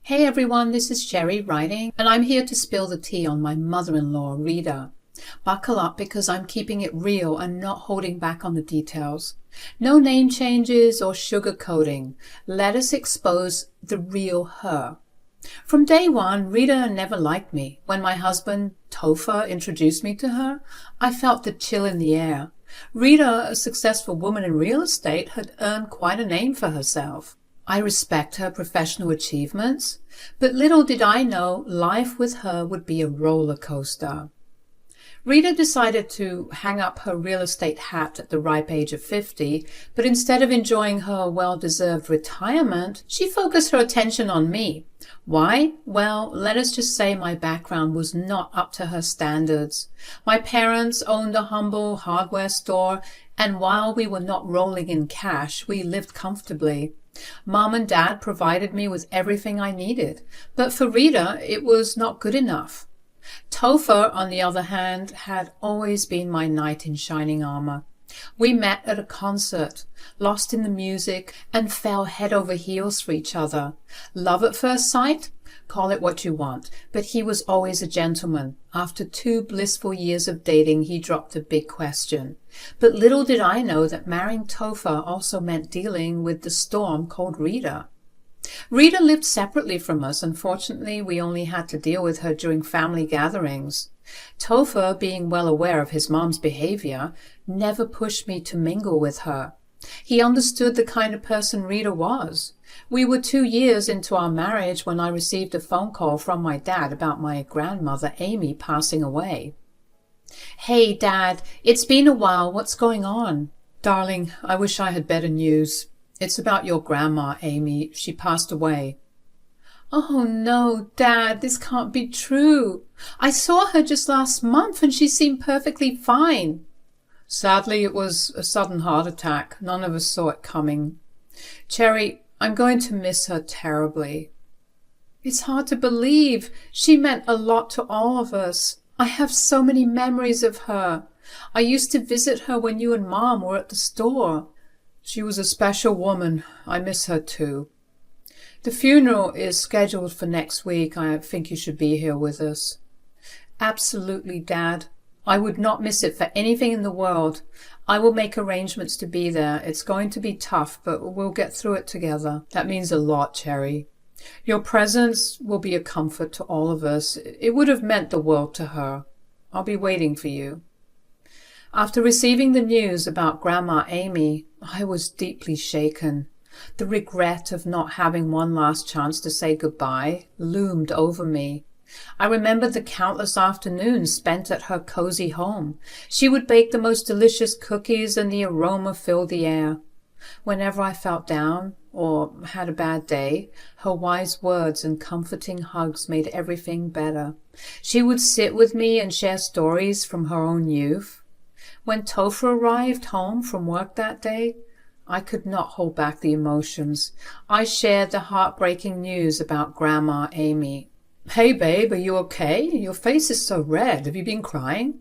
Hey everyone, this is Sherry writing, and I'm here to spill the tea on my mother-in-law, Rita. Buckle up because I'm keeping it real and not holding back on the details. No name changes or sugarcoating. Let us expose the real her. From day one, Rita never liked me. When my husband, Topher, introduced me to her, I felt the chill in the air. Rita, a successful woman in real estate, had earned quite a name for herself. I respect her professional achievements, but little did I know life with her would be a roller coaster. Rita decided to hang up her real estate hat at the ripe age of 50, but instead of enjoying her well-deserved retirement, she focused her attention on me. Why? Well, let us just say my background was not up to her standards. My parents owned a humble hardware store, and while we were not rolling in cash, we lived comfortably. Mom and Dad provided me with everything I needed, but for Rita, it was not good enough. Topher, on the other hand, had always been my knight in shining armor. We met at a concert, lost in the music, and fell head over heels for each other. Love at first sight? Call it what you want, but he was always a gentleman. After 2 blissful years of dating, he dropped a big question. But little did I know that marrying Topher also meant dealing with the storm called Rita. Rita lived separately from us. Unfortunately, we only had to deal with her during family gatherings. Topher, being well aware of his mom's behavior, never pushed me to mingle with her. He understood the kind of person Rita was. We were 2 years into our marriage when I received a phone call from my dad about my grandmother Amy passing away. "Hey, Dad, it's been a while. What's going on?" "Darling, I wish I had better news. It's about your grandma, Amy. She passed away." "Oh no, Dad, this can't be true. I saw her just last month and she seemed perfectly fine." "Sadly, it was a sudden heart attack. None of us saw it coming. Cherry, I'm going to miss her terribly." "It's hard to believe. She meant a lot to all of us. I have so many memories of her. I used to visit her when you and Mom were at the store." "She was a special woman. I miss her too. The funeral is scheduled for next week. I think you should be here with us." "Absolutely, Dad. I would not miss it for anything in the world. I will make arrangements to be there. It's going to be tough, but we'll get through it together." "That means a lot, Cherry. Your presence will be a comfort to all of us. It would have meant the world to her. I'll be waiting for you." After receiving the news about Grandma Amy, I was deeply shaken. The regret of not having one last chance to say goodbye loomed over me. I remembered the countless afternoons spent at her cozy home. She would bake the most delicious cookies and the aroma filled the air. Whenever I felt down or had a bad day, her wise words and comforting hugs made everything better. She would sit with me and share stories from her own youth. When Topher arrived home from work that day, I could not hold back the emotions. I shared the heartbreaking news about Grandma Amy. "Hey, babe, are you okay? Your face is so red. Have you been crying?"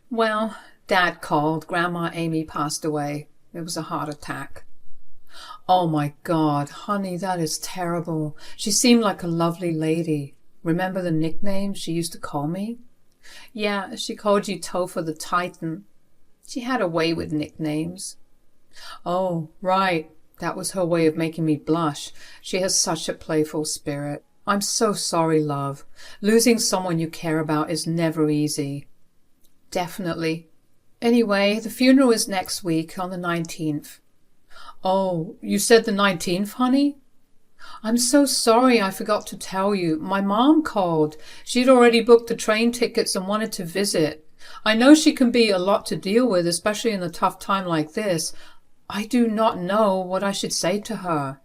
"Well, Dad called. Grandma Amy passed away. It was a heart attack." "Oh my God, honey, that is terrible. She seemed like a lovely lady. Remember the nickname she used to call me?" "Yeah, she called you Topher the Titan. She had a way with nicknames." "Oh, right. That was her way of making me blush. She has such a playful spirit. I'm so sorry, love. Losing someone you care about is never easy." "Definitely. Anyway, the funeral is next week on the 19th. "Oh, you said the 19th, honey? I'm so sorry I forgot to tell you. My mom called. She'd already booked the train tickets and wanted to visit. I know she can be a lot to deal with, especially in a tough time like this. I do not know what I should say to her."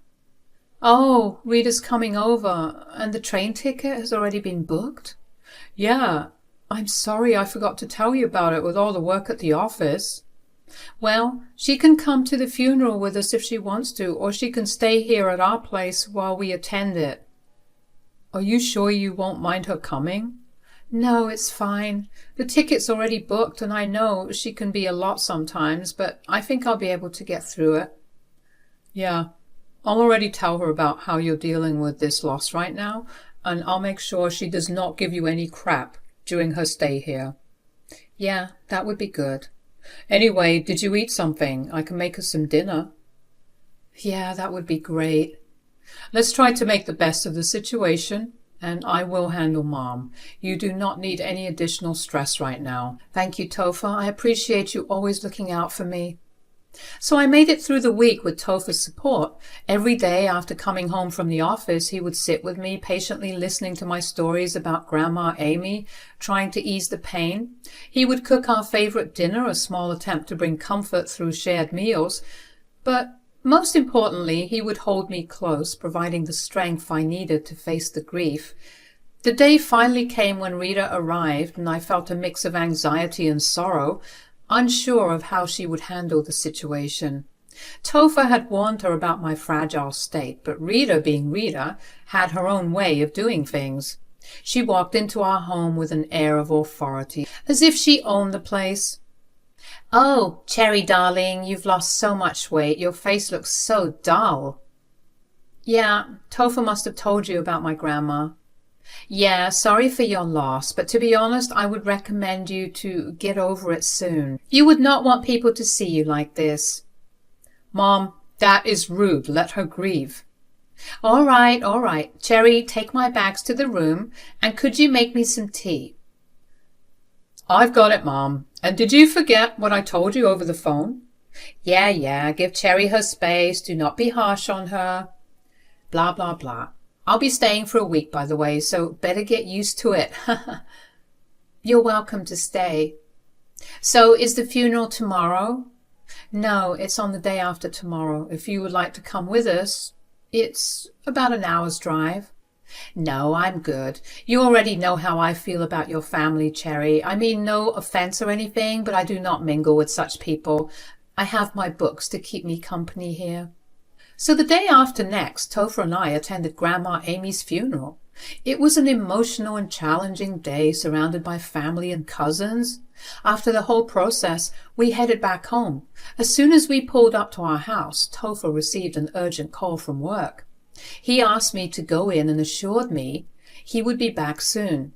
"Oh, Rita's coming over, and the train ticket has already been booked?" "Yeah. I'm sorry I forgot to tell you about it with all the work at the office." "Well, she can come to the funeral with us if she wants to, or she can stay here at our place while we attend it." "Are you sure you won't mind her coming?" "No, it's fine. The ticket's already booked, and I know she can be a lot sometimes, but I think I'll be able to get through it." "Yeah, I'll already tell her about how you're dealing with this loss right now, and I'll make sure she does not give you any crap during her stay here. Yeah, that would be good. Anyway, did you eat something? I can make us some dinner. Yeah, that would be great. Let's try to make the best of the situation, and I will handle Mom. You do not need any additional stress right now. Thank you, Topher. I appreciate you always looking out for me. So I made it through the week with Topher's support. Every day after coming home from the office, he would sit with me, patiently listening to my stories about Grandma Amy, trying to ease the pain. He would cook our favorite dinner, a small attempt to bring comfort through shared meals. But most importantly, he would hold me close, providing the strength I needed to face the grief. The day finally came when Rita arrived, and I felt a mix of anxiety and sorrow, unsure of how she would handle the situation. Topher had warned her about my fragile state, but Rita, being Rita, had her own way of doing things. She walked into our home with an air of authority, as if she owned the place. Oh, Cherry darling, you've lost so much weight. Your face looks so dull. Yeah, Topher must have told you about my grandma. Yeah, sorry for your loss, but to be honest, I would recommend you to get over it soon. You would not want people to see you like this. Mom, that is rude. Let her grieve. All right. Cherry, take my bags to the room, and could you make me some tea? I've got it, Mom. And did you forget what I told you over the phone? Yeah, give Cherry her space. Do not be harsh on her. Blah, blah, blah. I'll be staying for a week, by the way, so better get used to it. You're welcome to stay. So is the funeral tomorrow? No, it's on the day after tomorrow. If you would like to come with us, it's about an hour's drive. No, I'm good. You already know how I feel about your family, Cherry. I mean no offense or anything, but I do not mingle with such people. I have my books to keep me company here. So the day after next, Topher and I attended Grandma Amy's funeral. It was an emotional and challenging day surrounded by family and cousins. After the whole process, we headed back home. As soon as we pulled up to our house, Topher received an urgent call from work. He asked me to go in and assured me he would be back soon.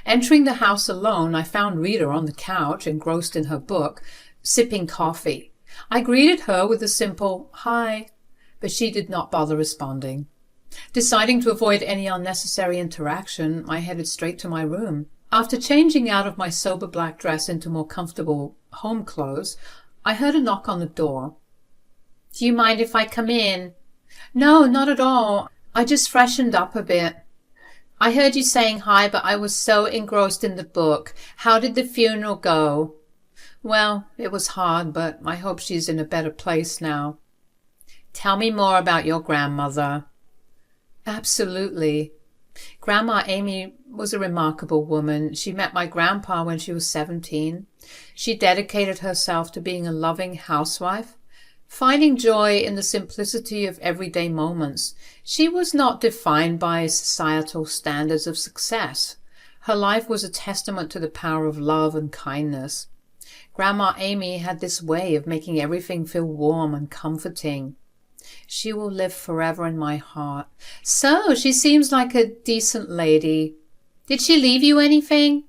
Entering the house alone, I found Rita on the couch, engrossed in her book, sipping coffee. I greeted her with a simple "Hi," but she did not bother responding. Deciding to avoid any unnecessary interaction, I headed straight to my room. After changing out of my sober black dress into more comfortable home clothes, I heard a knock on the door. Do you mind if I come in? No, not at all. I just freshened up a bit. I heard you saying hi, but I was so engrossed in the book. How did the funeral go? Well, it was hard, but I hope she's in a better place now. Tell me more about your grandmother. Absolutely. Grandma Amy was a remarkable woman. She met my grandpa when she was 17. She dedicated herself to being a loving housewife, finding joy in the simplicity of everyday moments. She was not defined by societal standards of success. Her life was a testament to the power of love and kindness. Grandma Amy had this way of making everything feel warm and comforting. She will live forever in my heart. So, she seems like a decent lady. Did she leave you anything?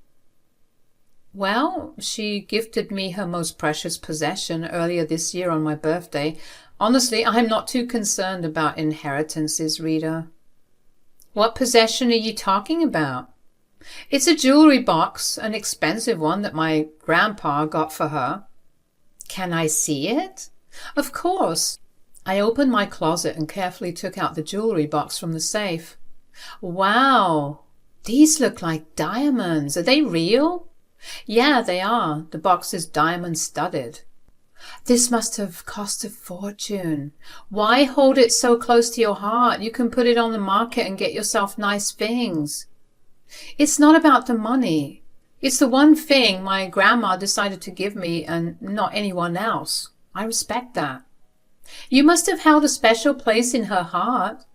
Well, she gifted me her most precious possession earlier this year on my birthday. Honestly, I'm not too concerned about inheritances, Rita. What possession are you talking about? It's a jewelry box, an expensive one that my grandpa got for her. Can I see it? Of course. I opened my closet and carefully took out the jewelry box from the safe. Wow, these look like diamonds. Are they real? Yeah, they are. The box is diamond studded. This must have cost a fortune. Why hold it so close to your heart? You can put it on the market and get yourself nice things. It's not about the money. It's the one thing my grandma decided to give me and not anyone else. I respect that. You must have held a special place in her heart.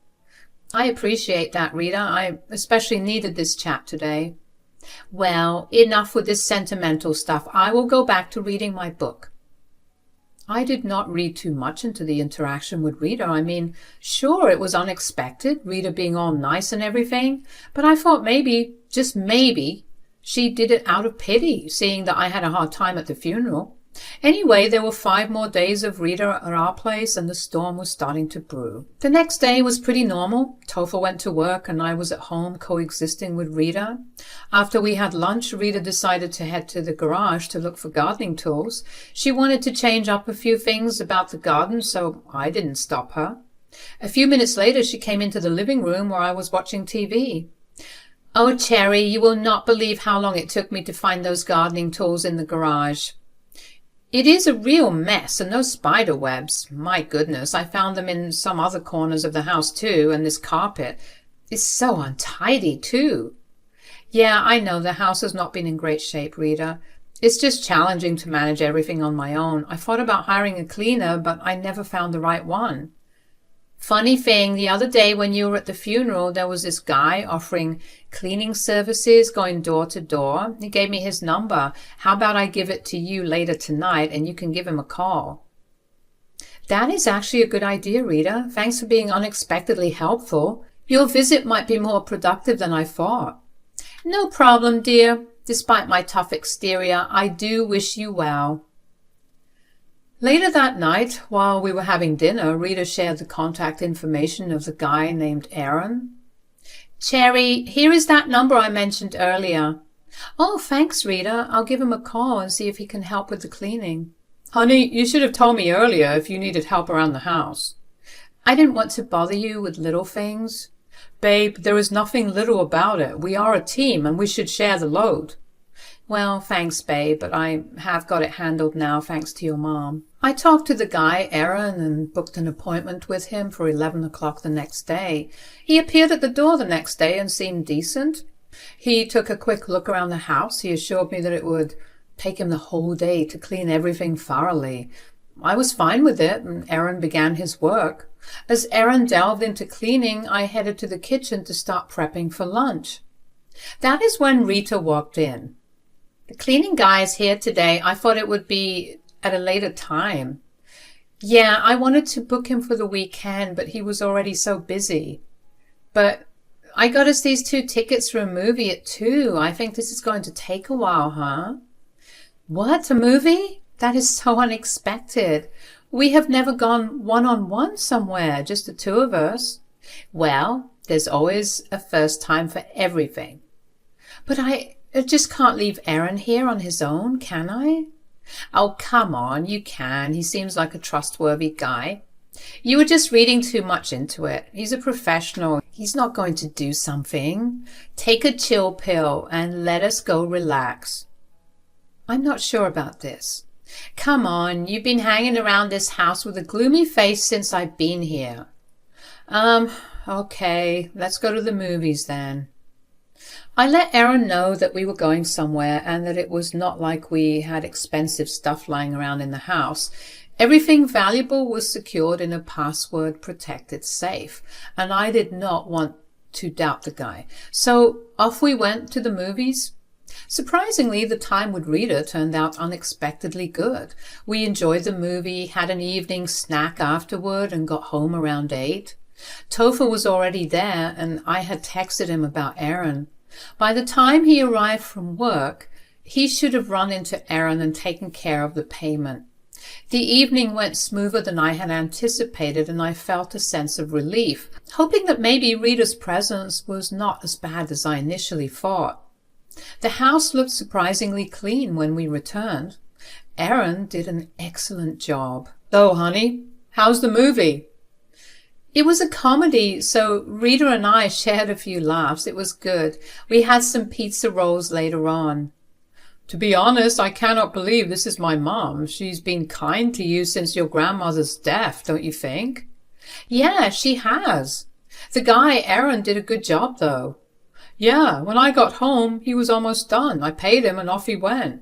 I appreciate that, Rita. I especially needed this chat today. Well, enough with this sentimental stuff. I will go back to reading my book. I did not read too much into the interaction with Rita. I mean, sure, it was unexpected, Rita being all nice and everything, but I thought maybe, just maybe, she did it out of pity, seeing that I had a hard time at the funeral. Anyway, there were 5 more days of Rita at our place, and the storm was starting to brew. The next day was pretty normal. Topher went to work, and I was at home coexisting with Rita. After we had lunch, Rita decided to head to the garage to look for gardening tools. She wanted to change up a few things about the garden, so I didn't stop her. A few minutes later, she came into the living room where I was watching TV. "Oh, Cherry, you will not believe how long it took me to find those gardening tools in the garage. It is a real mess, and those spider webs. My goodness, I found them in some other corners of the house too, and this carpet is so untidy too." "Yeah, I know the house has not been in great shape, Rita. It's just challenging to manage everything on my own. I thought about hiring a cleaner, but I never found the right one." "Funny thing, the other day when you were at the funeral, there was this guy offering cleaning services, going door to door. He gave me his number. How about I give it to you later tonight and you can give him a call?" "That is actually a good idea, Rita. Thanks for being unexpectedly helpful. Your visit might be more productive than I thought." "No problem, dear. Despite my tough exterior, I do wish you well." Later that night, while we were having dinner, Rita shared the contact information of the guy named Aaron. "Cherry, here is that number I mentioned earlier." "Oh, thanks, Rita. I'll give him a call and see if he can help with the cleaning." "Honey, you should have told me earlier if you needed help around the house." "I didn't want to bother you with little things." "Babe, there is nothing little about it. We are a team and we should share the load." "Well, thanks, babe, but I have got it handled now, thanks to your mom." I talked to the guy, Aaron, and booked an appointment with him for 11 o'clock the next day. He appeared at the door the next day and seemed decent. He took a quick look around the house. He assured me that it would take him the whole day to clean everything thoroughly. I was fine with it, and Aaron began his work. As Aaron delved into cleaning, I headed to the kitchen to start prepping for lunch. That is when Rita walked in. "The cleaning guy is here today. I thought it would be at a later time." "Yeah, I wanted to book him for the weekend, but he was already so busy." "But I got us these 2 tickets for a movie at 2. I think this is going to take a while, huh?" "What, a movie? That is so unexpected. We have never gone one-on-one somewhere, just the 2 of us." "Well, there's always a first time for everything." "But I just can't leave Aaron here on his own, can I?" "Oh, come on, you can. He seems like a trustworthy guy. You were just reading too much into it. He's a professional. He's not going to do something. Take a chill pill and let us go relax." "I'm not sure about this." "Come on, you've been hanging around this house with a gloomy face since I've been here." Okay, let's go to the movies then." I let Aaron know that we were going somewhere and that it was not like we had expensive stuff lying around in the house. Everything valuable was secured in a password-protected safe, and I did not want to doubt the guy. So off we went to the movies. Surprisingly, the time with Rita turned out unexpectedly good. We enjoyed the movie, had an evening snack afterward, and got home around 8. Topher was already there, and I had texted him about Aaron. By the time he arrived from work, he should have run into Aaron and taken care of the payment. The evening went smoother than I had anticipated, and I felt a sense of relief, hoping that maybe Rita's presence was not as bad as I initially thought. The house looked surprisingly clean when we returned. Aaron did an excellent job. "So, honey, how's the movie?" "It was a comedy, so Rita and I shared a few laughs. It was good. We had some pizza rolls later on." "To be honest, I cannot believe this is my mom. She's been kind to you since your grandmother's death, don't you think?" "Yeah, she has. The guy, Aaron, did a good job, though." "Yeah, when I got home, he was almost done. I paid him and off he went."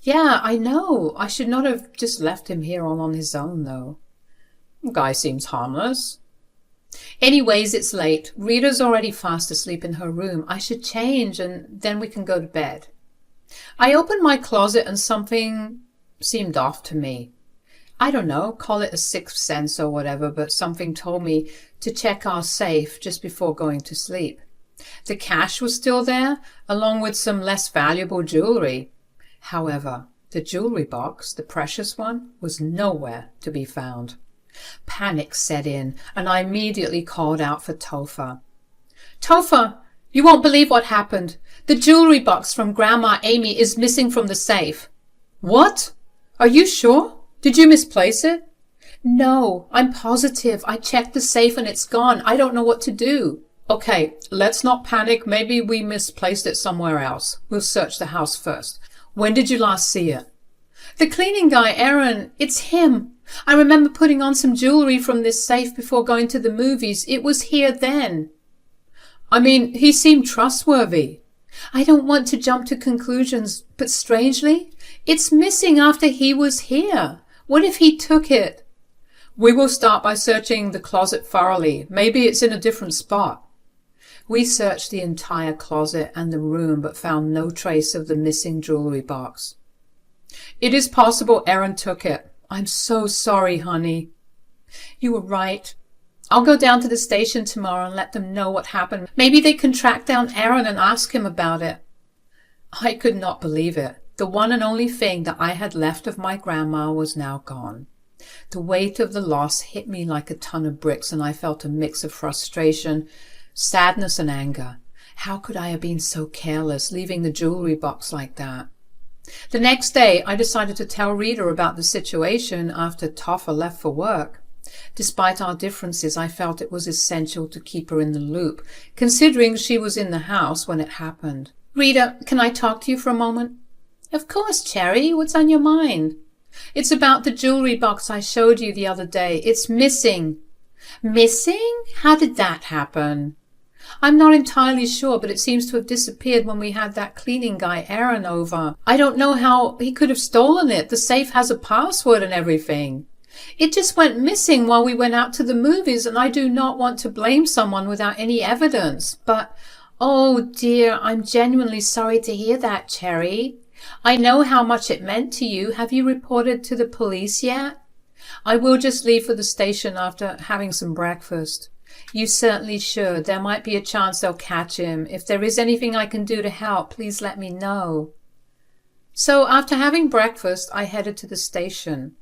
"Yeah, I know. I should not have just left him here all on his own, though." "The guy seems harmless." "Anyways, it's late. Rita's already fast asleep in her room. I should change, and then we can go to bed." I opened my closet and something seemed off to me. I don't know, call it a sixth sense or whatever, but something told me to check our safe just before going to sleep. The cash was still there, along with some less valuable jewelry. However, the jewelry box, the precious one, was nowhere to be found. Panic set in, and I immediately called out for Topher. Topher, you won't believe what happened. The jewelry box from Grandma Amy is missing from the safe. What? Are you sure? Did you misplace it? No, I'm positive. I checked the safe and it's gone. I don't know what to do. Okay, let's not panic. Maybe we misplaced it somewhere else. We'll search the house first. When did you last see it? The cleaning guy, Aaron. It's him. I remember putting on some jewelry from this safe before going to the movies. It was here then. I mean, he seemed trustworthy. I don't want to jump to conclusions, but strangely, it's missing after he was here. What if he took it? We will start by searching the closet thoroughly. Maybe it's in a different spot. We searched the entire closet and the room, but found no trace of the missing jewelry box. It is possible Aaron took it. I'm so sorry, honey. You were right. I'll go down to the station tomorrow and let them know what happened. Maybe they can track down Aaron and ask him about it. I could not believe it. The one and only thing that I had left of my grandma was now gone. The weight of the loss hit me like a ton of bricks, and I felt a mix of frustration, sadness, and anger. How could I have been so careless, leaving the jewelry box like that? The next day, I decided to tell Rita about the situation after Topher left for work. Despite our differences, I felt it was essential to keep her in the loop, considering she was in the house when it happened. Rita, can I talk to you for a moment? Of course, Cherry. What's on your mind? It's about the jewelry box I showed you the other day. It's missing. Missing? How did that happen? I'm not entirely sure, but it seems to have disappeared when we had that cleaning guy Aaron over. I don't know how he could have stolen it. The safe has a password and everything. It just went missing while we went out to the movies, and I do not want to blame someone without any evidence. But, oh dear, I'm genuinely sorry to hear that, Cherry. I know how much it meant to you. Have you reported to the police yet? I will just leave for the station after having some breakfast. You certainly should. There might be a chance they'll catch him. If there is anything I can do to help, please let me know. So after having breakfast, I headed to the station.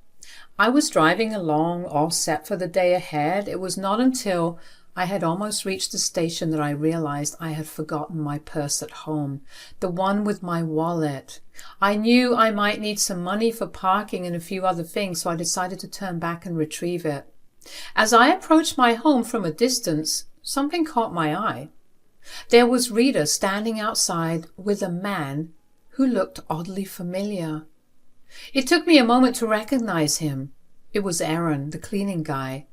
I was driving along, all set for the day ahead. It was not until I had almost reached the station that I realized I had forgotten my purse at home, the one with my wallet. I knew I might need some money for parking and a few other things, so I decided to turn back and retrieve it. As I approached my home from a distance, something caught my eye. There was Rita standing outside with a man who looked oddly familiar. It took me a moment to recognize him. It was Aaron, the cleaning guy.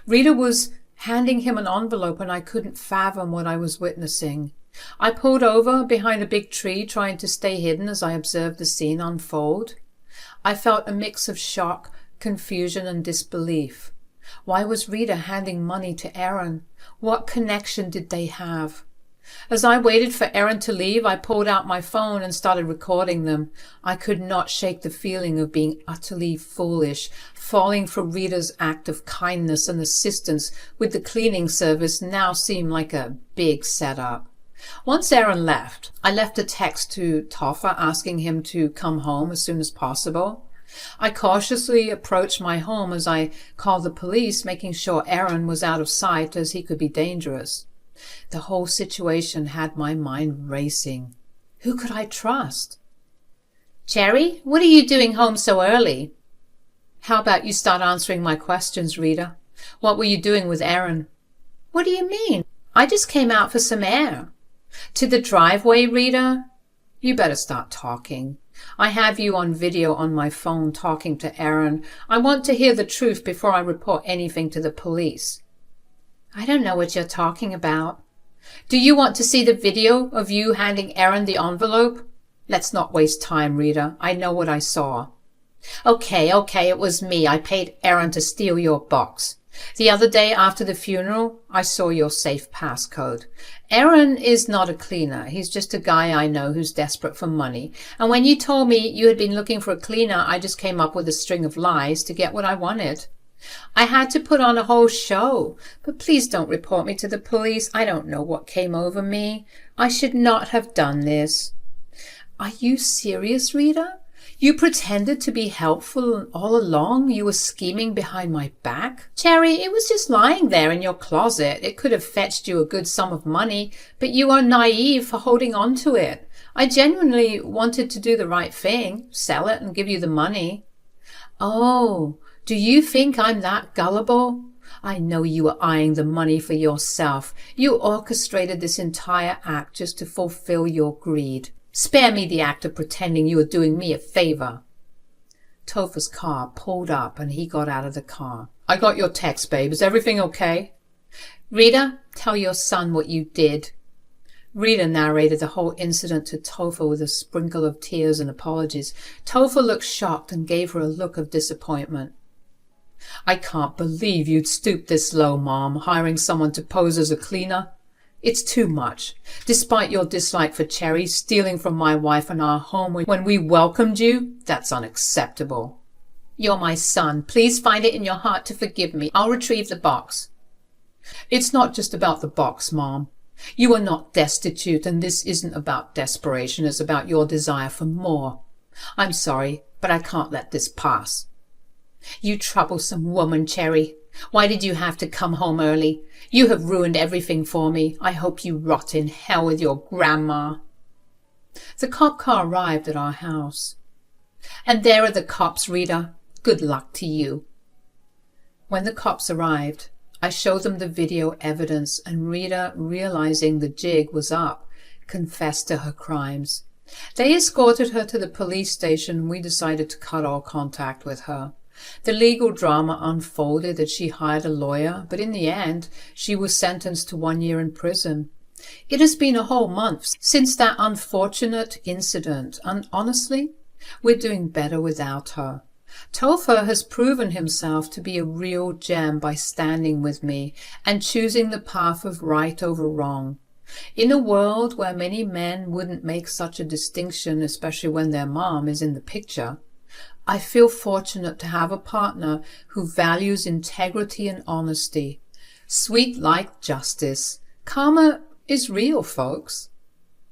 Rita was handing him an envelope, and I couldn't fathom what I was witnessing. I pulled over behind a big tree, trying to stay hidden as I observed the scene unfold. I felt a mix of shock, confusion, and disbelief. Why was Rita handing money to Aaron? What connection did they have? As I waited for Aaron to leave, I pulled out my phone and started recording them. I could not shake the feeling of being utterly foolish, falling for Rita's act of kindness and assistance with the cleaning service now seemed like a big setup. Once Aaron left, I left a text to Topher asking him to come home as soon as possible. I cautiously approached my home as I called the police, making sure Aaron was out of sight as he could be dangerous. The whole situation had my mind racing. Who could I trust? Cherry, what are you doing home so early? How about you start answering my questions, Rita? What were you doing with Aaron? What do you mean? I just came out for some air. To the driveway, Rita? You better start talking. I have you on video on my phone talking to Aaron. I want to hear the truth before I report anything to the police. I don't know what you're talking about. Do you want to see the video of you handing Aaron the envelope? Let's not waste time, Rita. I know what I saw. Okay, it was me. I paid Aaron to steal your box. The other day after the funeral, I saw your safe passcode. Aaron is not a cleaner. He's just a guy I know who's desperate for money. And when you told me you had been looking for a cleaner, I just came up with a string of lies to get what I wanted. I had to put on a whole show, but please don't report me to the police. I don't know what came over me. I should not have done this. Are you serious, Rita? You pretended to be helpful all along? You were scheming behind my back? Cherry, it was just lying there in your closet. It could have fetched you a good sum of money, but you are naive for holding on to it. I genuinely wanted to do the right thing, sell it and give you the money. Oh, do you think I'm that gullible? I know you were eyeing the money for yourself. You orchestrated this entire act just to fulfill your greed. Spare me the act of pretending you were doing me a favor. Topher's car pulled up and he got out of the car. I got your text, babe. Is everything okay? Rita, tell your son what you did. Rita narrated the whole incident to Topher with a sprinkle of tears and apologies. Topher looked shocked and gave her a look of disappointment. I can't believe you'd stoop this low, Mom, hiring someone to pose as a cleaner. It's too much. Despite your dislike for Cherry, stealing from my wife and our home when we welcomed you, that's unacceptable. You're my son. Please find it in your heart to forgive me. I'll retrieve the box. It's not just about the box, Mom. You are not destitute, and this isn't about desperation. It's about your desire for more. I'm sorry, but I can't let this pass. You troublesome woman, Cherry. Why did you have to come home early? You have ruined everything for me. I hope you rot in hell with your grandma. The cop car arrived at our house. And there are the cops, Rita. Good luck to you. When the cops arrived, I showed them the video evidence, and Rita, realizing the jig was up, confessed to her crimes. They escorted her to the police station, and we decided to cut all contact with her. The legal drama unfolded as she hired a lawyer, but in the end, she was sentenced to 1 year in prison. It has been a whole month since that unfortunate incident, and honestly, we're doing better without her. Topher has proven himself to be a real gem by standing with me and choosing the path of right over wrong. In a world where many men wouldn't make such a distinction, especially when their mom is in the picture, I feel fortunate to have a partner who values integrity and honesty. Sweet like justice. Karma is real, folks.